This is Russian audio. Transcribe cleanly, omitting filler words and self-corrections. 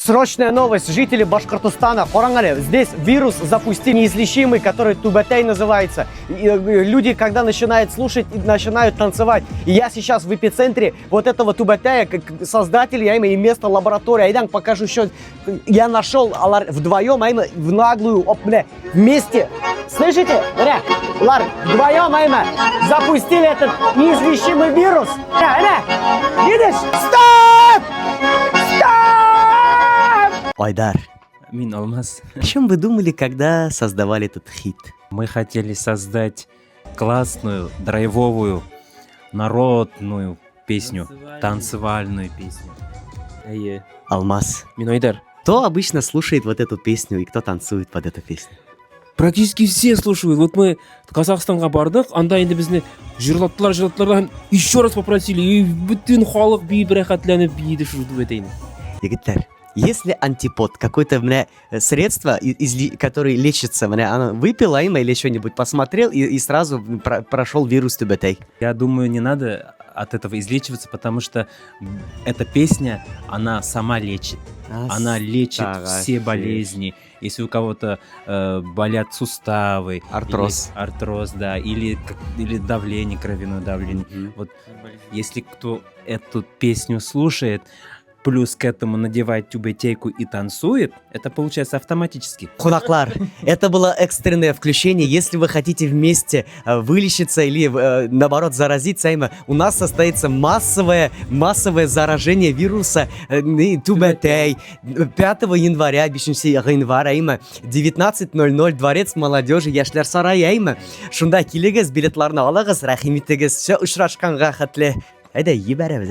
Срочная новость. Жители Башкортостана. Хорангали, здесь вирус запустил неизлечимый, который Тубетей называется. Люди, когда начинают слушать, начинают танцевать. И я сейчас в эпицентре вот этого Тубетея, как создатель, я имею место лаборатории. Айдан покажу еще. Я нашел вдвоем, в наглую, вместе. Слышите? Вдвоем, запустили этот неизлечимый вирус. Видишь? Стоп! Айдар, Мин Алмаз. о чем вы думали, когда создавали этот хит? Мы хотели создать классную, драйвовую, народную песню, танцевальную песню. Алмаз. Мин Айдар. Кто обычно слушает вот эту песню и кто танцует под эту песню? Практически все слушают. Вот мы Казахстанға бардық, анда енді бізді жырлаттылар, еще раз попросили, и бүтін халық би рахатланып биді шуды етейін. Егиттер, если антипод, какое-то средство, которое лечится, оно выпил, или что-нибудь посмотрел и сразу прошел вирус Тубетей. Я думаю, не надо от этого излечиваться, потому что эта песня, она сама лечит. Она лечит все болезни. Если у кого-то болят суставы, артроз, да, или давление, кровяное давление. Вот если кто эту песню слушает, плюс к этому надевает тюбетейку и танцует, это получается автоматически. Хунаклар, это было экстренное включение. Если вы хотите вместе вылечиться или наоборот заразиться, у нас состоится массовое заражение вируса Тубетей 5 января, 5 января, 19:00 Дворец молодежи, Яшлер сарайы. Шунда килегез, билетларны алыгыз, рахимитегез, все ушрашканга хатле. Айда ебәрәбез.